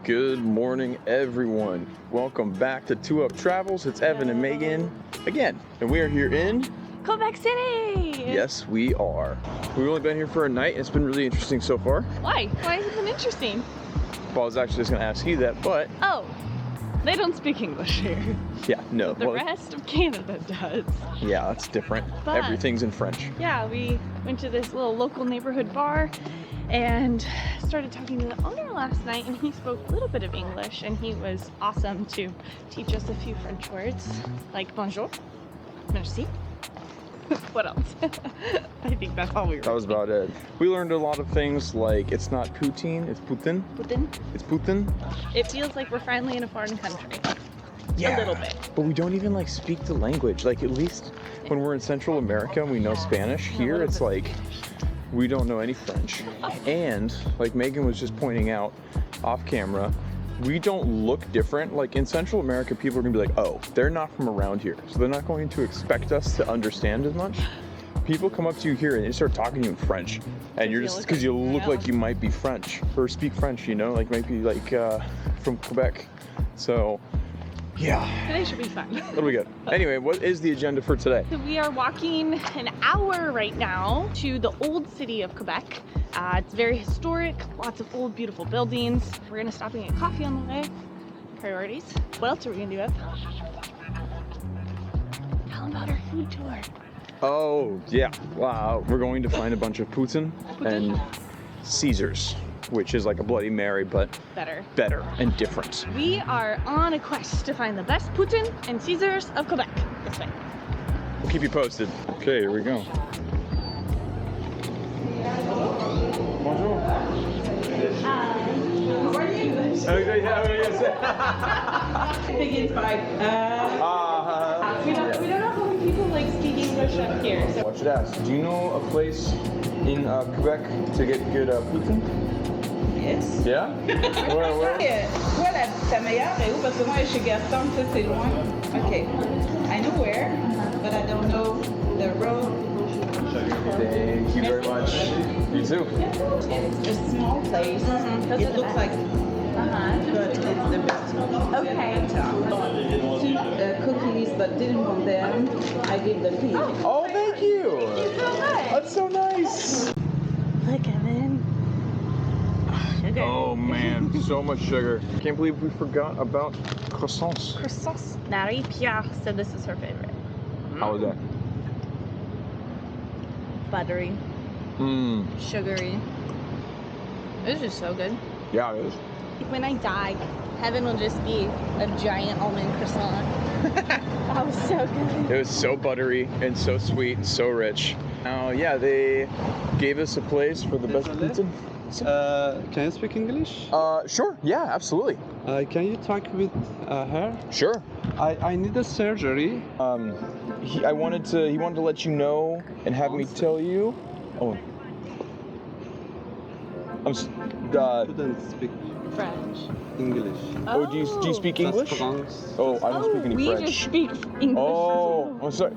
Good morning, everyone. Welcome back to Two Up Travels. It's Evan and Megan again, and we are here in Quebec City! Yes, we are. We've only been here for a night, and it's been really interesting so far. Why? Why has it been interesting? Well, I was actually just going to ask you that, but... Oh, they don't speak English here. Yeah, no. The rest of Canada does. Yeah, that's different. But, everything's in French. Yeah, we went to this little local neighborhood bar and started talking to the owner last night, and he spoke a little bit of English, and he was awesome to teach us a few French words, like bonjour, merci. What else? I think that's all we were. That was about it. We learned a lot of things like it's not poutine, it's Putin. Putin? It's Putin. It feels like we're finally in a foreign country. Yeah. A little bit. But we don't even like speak the language. Like at least when we're in Central America and we know Spanish, here it's like we don't know any French. And like Megan was just pointing out off camera, we don't look different. Like in Central America, people are gonna be like, oh, they're not from around here, so they're not going to expect us to understand as much. People come up to you here and they start talking to you in French, and you're just because you look like you might be French or speak French, you know, like might be like from Quebec. So yeah, today should be fun. What do we got? Anyway, what is the agenda for today? So we are walking an hour right now to the old city of Quebec. It's very historic, lots of old, beautiful buildings. We're gonna stop and get coffee on the way. Priorities. What else are we gonna do, Ev? Tell them about our food tour. Oh, yeah. Wow. We're going to find a bunch of Putin and Caesars, which is like a Bloody Mary, but better and different. We are on a quest to find the best Putin and Caesars of Quebec. This way. We'll keep you posted. Okay, here we go. Bonjour. How are you? Begins by we don't know how many people like speak English up here. So. I should ask, do you know a place in Quebec to get good Putin? Yes. Yeah? Where? Toi, ta meilleure est où? Parce que moi, je suis chez Gaston, ça c'est loin. Okay. I know where, but I don't know the road. Thank you very much. You too. It's a small place. It looks like, but it's the best. Okay. Two cookies, but didn't want them. I gave the pig. Oh, thank you. That's so nice. Look, Evan. Sugar. Oh man, so much sugar. Can't believe we forgot about croissants. Croissants. Marie-Pierre said this is her favorite. How was that? Buttery. Mmm. Sugary. This is so good. Yeah, it is. When I die, heaven will just be a giant almond croissant. That was so good. It was so buttery and so sweet and so rich. Yeah, they gave us a place for the best pizza. Can you speak English? Sure. Yeah, absolutely. Can you talk with her? Sure. I need a surgery. He wanted to let you know and have me tell you. Oh. Couldn't speak French. English. Oh, do you speak English? Oh, I don't speak any we French. just speak English. Oh, I'm sorry.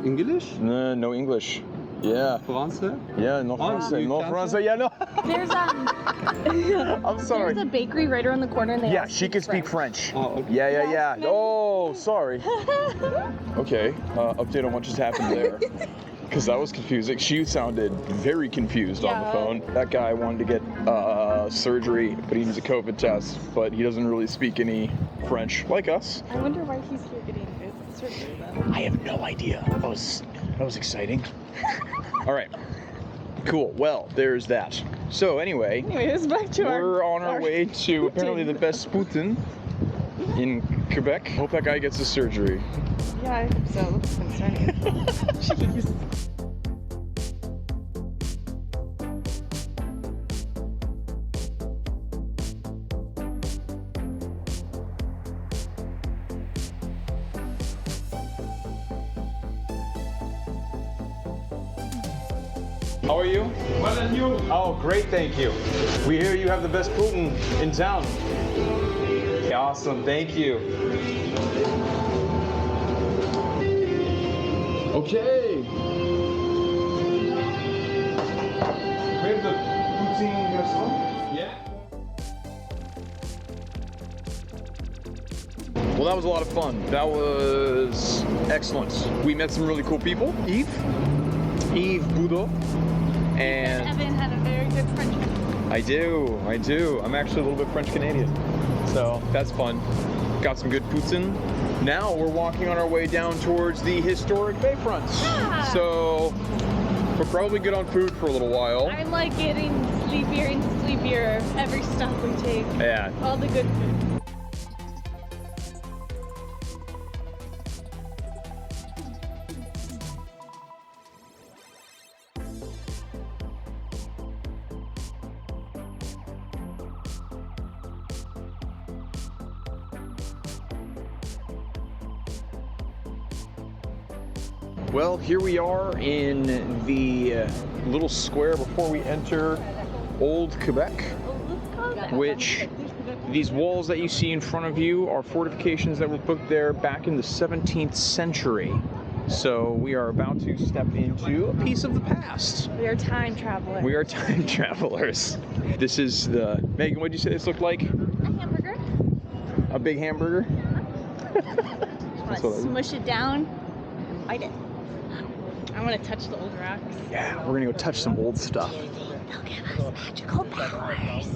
English? No English. Yeah. Français? Yeah, no français. you No can't français. Yeah, no. There's I'm sorry. There's a bakery right around the corner. And they Yeah, all she can speak French. Oh, okay. Yeah. Yes, Oh, sorry. Okay, update on what just happened there. Because that was confusing. She sounded very confused on the phone. That guy wanted to get surgery, but he needs a COVID test, but he doesn't really speak any French like us. I wonder why he's here getting his surgery then. I have no idea. That was exciting. All right. Cool. Well, there's that. So Anyways, back to we're on our way to apparently the best Putin in Quebec. Hope that guy gets his surgery. Yeah, I hope so. It looks concerning. Jeez. How are you? Well, and you? Oh, great, thank you. We hear you have the best Putin in town. Awesome, thank you. Okay. We have the poutine restaurant. Yeah. Well, that was a lot of fun. That was excellent. We met some really cool people. Yves Boudot, and Evan had a very good friendship. I do. I'm actually a little bit French Canadian, so that's fun. Got some good poutine. Now we're walking on our way down towards the historic Bayfront. Yeah. So we're probably good on food for a little while. I'm like getting sleepier and sleepier every stop we take. Yeah. All the good food. Well, here we are in the little square before we enter Old Quebec, which these walls that you see in front of you are fortifications that were put there back in the 17th century. So we are about to step into a piece of the past. We are time travelers. We are time travelers. This is the, Megan, what did you say this looked like? A hamburger. A big hamburger? Want to smush it down? Bite it. I want to touch the old rocks. Yeah, we're gonna go touch some old stuff. They'll give us magical powers.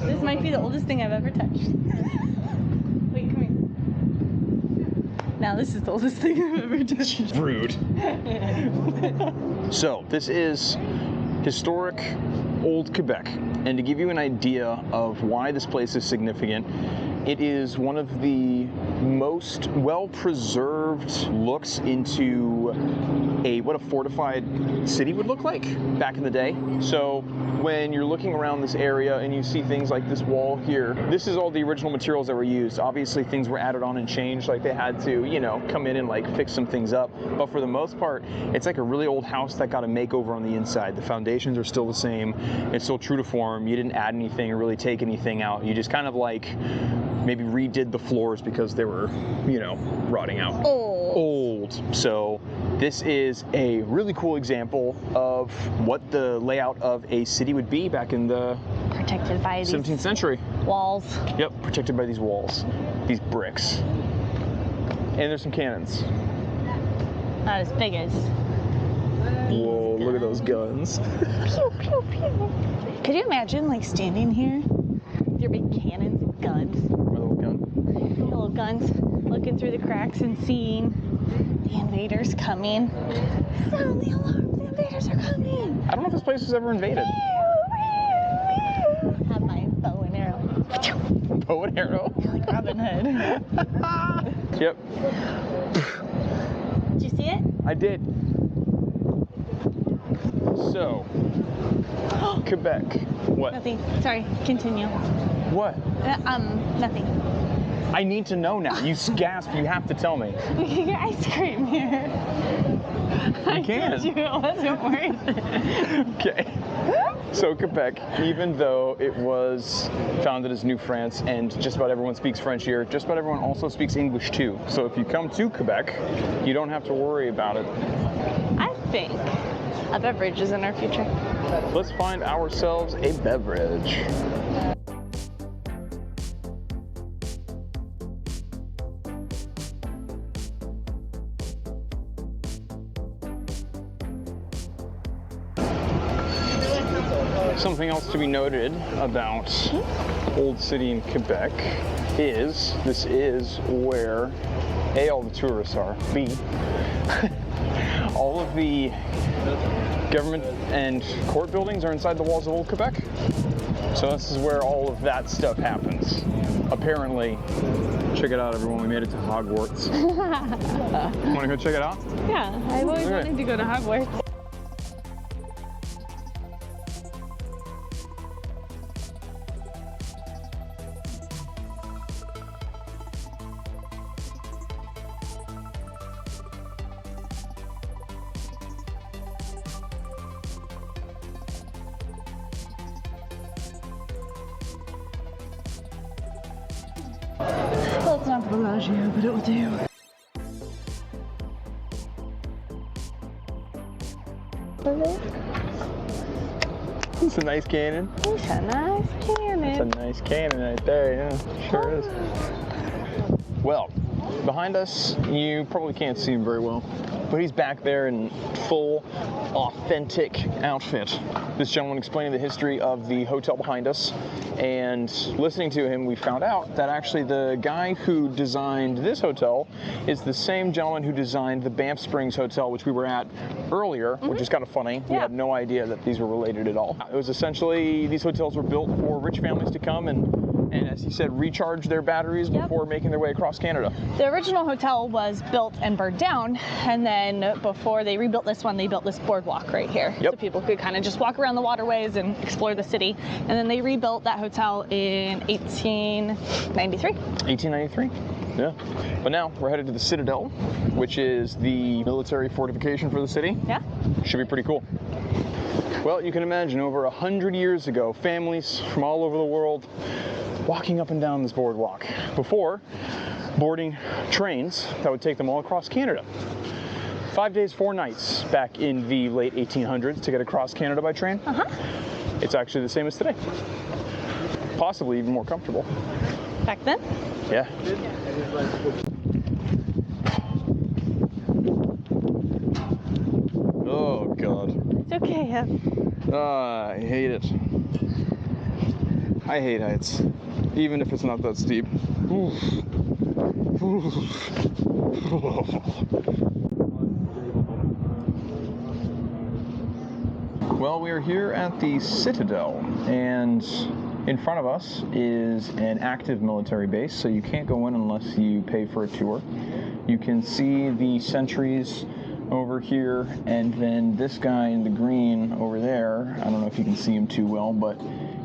This might be the oldest thing I've ever touched. Wait, come here. Now this is the oldest thing I've ever touched. Rude. So, this is historic Old Quebec. And to give you an idea of why this place is significant, it is one of the most well-preserved looks into what a fortified city would look like back in the day. So when you're looking around this area and you see things like this wall here, this is all the original materials that were used. Obviously things were added on and changed, like they had to, you know, come in and like fix some things up. But for the most part, it's like a really old house that got a makeover on the inside. The foundations are still the same. It's still true to form. You didn't add anything or really take anything out. You just kind of like maybe redid the floors because they were, you know, rotting out. Old. So this is a really cool example of what the layout of a city would be back in the Protected by these 17th century. walls. Yep, protected by these walls, these bricks. And there's some cannons. Not as big as. Whoa, look at those guns. Pew, pew, pew. Could you imagine like standing here with your big cannons and guns? My little gun. Little guns, looking through the cracks and seeing the invaders coming. Sound the alarm, the invaders are coming. I don't know if this place was ever invaded. Have my bow and arrow. Bow and arrow? Like Robin Hood. Yep, Did you see it? I did. So, Quebec. What? Nothing. Sorry, continue. What? Nothing. I need to know now. You gasped, you have to tell me. We can get ice cream here. I can. told you it wasn't worth it. Okay. So Quebec, even though it was founded as New France and just about everyone speaks French here, just about everyone also speaks English too. So if you come to Quebec, you don't have to worry about it. I think a beverage is in our future. Let's find ourselves a beverage. Something else to be noted about Old City in Quebec is this is where A, all the tourists are, B, all of the government and court buildings are inside the walls of Old Quebec. So this is where all of that stuff happens. Apparently. Check it out, everyone. We made it to Hogwarts. Want to go check it out? Yeah, I've always Okay. wanted to go to Hogwarts. Well, it's not Bellagio, but it will do. It's a nice cannon. It's a nice cannon. It's a nice cannon right there, yeah. Sure is. Well, behind us, you probably can't see him very well, but he's back there in full, authentic outfit. This gentleman explaining the history of the hotel behind us, and listening to him, we found out that actually the guy who designed this hotel is the same gentleman who designed the Banff Springs Hotel, which we were at earlier, which is kind of funny. We had no idea that these were related at all. It was essentially, these hotels were built for rich families to come and as he said, recharge their batteries before making their way across Canada. The original hotel was built and burned down, and then before they rebuilt this one, they built this boardwalk right here. So people could kind of just walk around the waterways and explore the city. And then they rebuilt that hotel in 1893. 1893? Yeah. But now we're headed to the Citadel, which is the military fortification for the city. Yeah. Should be pretty cool. Well, you can imagine over 100 years ago, families from all over the world walking up and down this boardwalk before boarding trains that would take them all across Canada. 5 days, 4 nights back in the late 1800s to get across Canada by train. It's actually the same as today. Possibly even more comfortable. Back then? Yeah. Oh, God. It's okay, I hate it. I hate heights, even if it's not that steep. Well, we are here at the Citadel, and in front of us is an active military base, so you can't go in unless you pay for a tour. You can see the sentries over here, and then this guy in the green over there, I don't know if you can see him too well, but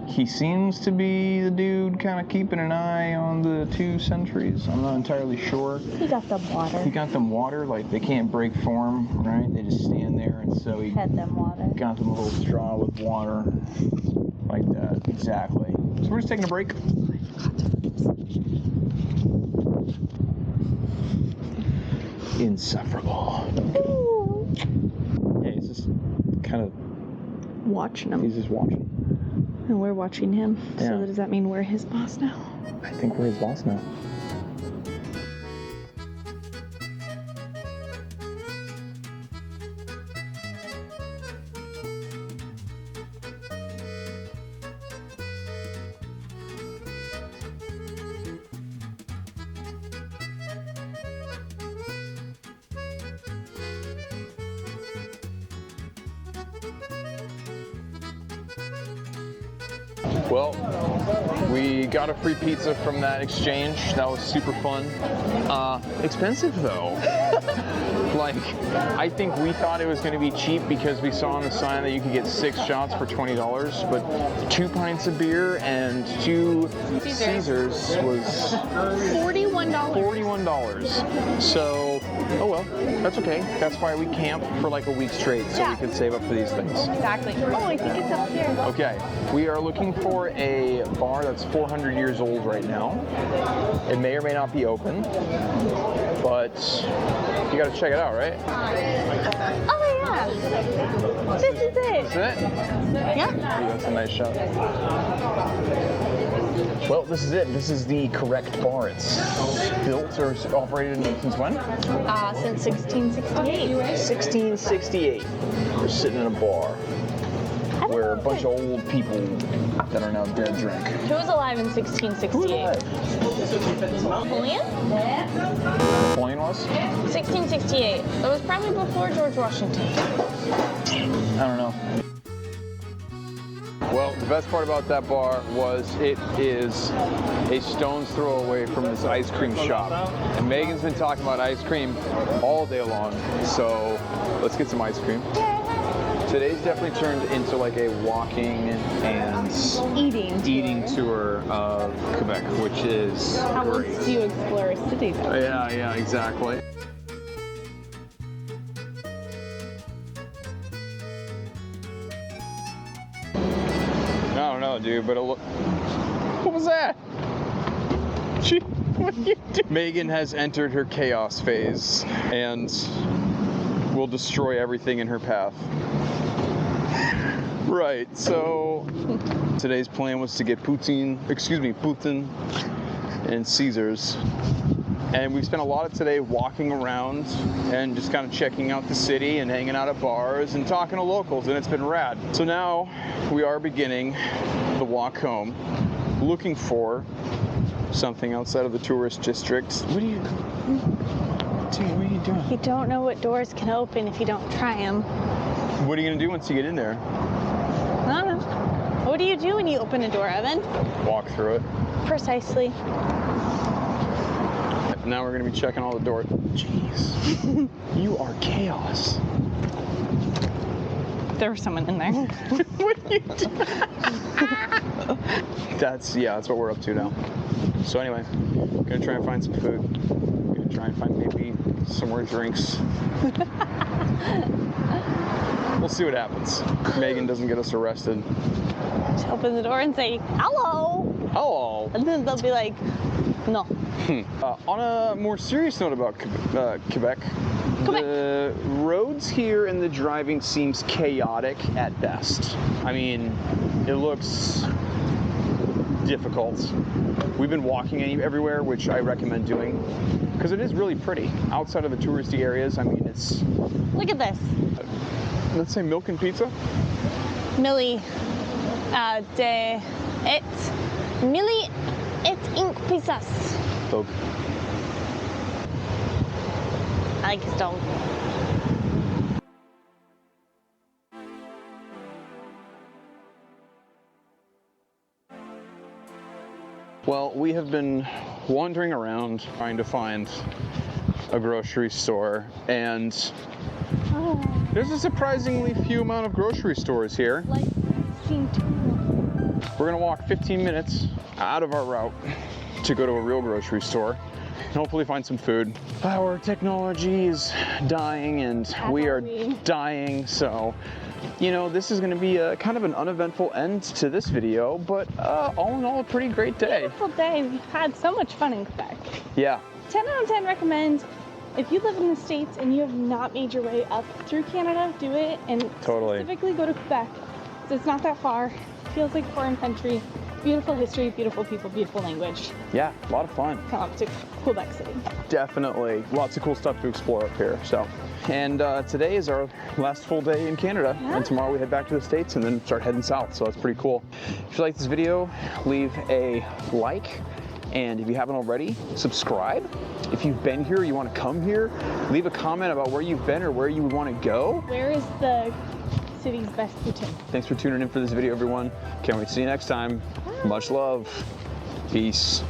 he seems to be the dude kind of keeping an eye on the 2 sentries. I'm not entirely sure. He got them water. He got them water, like they can't break form, right? They just stand there, and so he Had them water. got them a little straw with water, like that, exactly. So we're just taking a break. Insufferable. Yeah, he's just kind of watching him. He's just watching. And we're watching him. Yeah. So does that mean we're his boss now? I think we're his boss now. Well, we got a free pizza from that exchange. That was super fun. Expensive though. Like, I think we thought it was going to be cheap because we saw on the sign that you could get 6 shots for $20, but 2 pints of beer and 2 Caesars was $41. $41. So, oh well, that's okay. That's why we camp for like a week straight, so we can save up for these things. Exactly. Oh, I think it's up here. Okay, we are looking for a bar that's 400 years old right now. It may or may not be open, but you gotta check it out, right? Oh yeah. This is it. Is it? Yeah. Ooh, that's a nice shot. Well, this is it. This is the correct bar. It's built or operated since when? Since 1668. 1668. We're sitting in a bar where a bunch of old people that are now dead drink. Who was alive in 1668? Napoleon? Napoleon was? 1668. It was probably before George Washington. I don't know. Well, the best part about that bar was it is a stone's throw away from this ice cream shop. And Megan's been talking about ice cream all day long, so let's get some ice cream. Today's definitely turned into like a walking and eating tour of Quebec, which is How great. else do you explore a city though? Yeah, exactly. I don't know, dude, but it look. What was that? What are you doing? Megan has entered her chaos phase and will destroy everything in her path. Right, so today's plan was to get Putin and Caesars. And we spent a lot of today walking around and just kind of checking out the city and hanging out at bars and talking to locals, and it's been rad. So now we are beginning the walk home, looking for something outside of the tourist district. What are you doing? You don't know what doors can open if you don't try them. What are you gonna do once you get in there? I don't know. What do you do when you open a door, Evan? Walk through it. Precisely. Now we're gonna be checking all the doors. Jeez. You are chaos. There was someone in there. What are you doing? That's what we're up to now. So anyway, gonna try and find some food. Gonna try and find maybe some more drinks. We'll see what happens. Megan doesn't get us arrested. Just open the door and say, hello. Hello. And then they'll be like, no. On a more serious note about Quebec, the roads here and the driving seems chaotic at best. I mean, it looks difficult. We've been walking everywhere, which I recommend doing, because it is really pretty. Outside of the touristy areas, I mean, it's... Look at this. Let's say milk and pizza? Millie, Millie, it's ink pizzas. Dog. I like his dog. Well, we have been wandering around trying to find a grocery store, and there's a surprisingly few amount of grocery stores here. Like, seem too. We're gonna walk 15 minutes out of our route to go to a real grocery store and hopefully find some food. Our technology is dying and we are dying, so you know, this is going to be a kind of an uneventful end to this video, but all in all, a pretty great day. Beautiful day. We've had so much fun in Quebec. Yeah. 10 out of 10 recommend. If you live in the States and you have not made your way up through Canada, do it, and specifically go to Quebec. It's not that far. Feels like a foreign country. Beautiful history, beautiful people, beautiful language. Yeah, a lot of fun. Come up to Quebec City. Definitely. Lots of cool stuff to explore up here. So, and today is our last full day in Canada. Yeah. And tomorrow we head back to the States and then start heading south. So that's pretty cool. If you like this video, leave a like. And if you haven't already, subscribe. If you've been here, you want to come here, leave a comment about where you've been or where you would want to go. Where is the city's best poutine? Thanks for tuning in for this video, everyone. Can't wait to see you next time. Much love. Peace.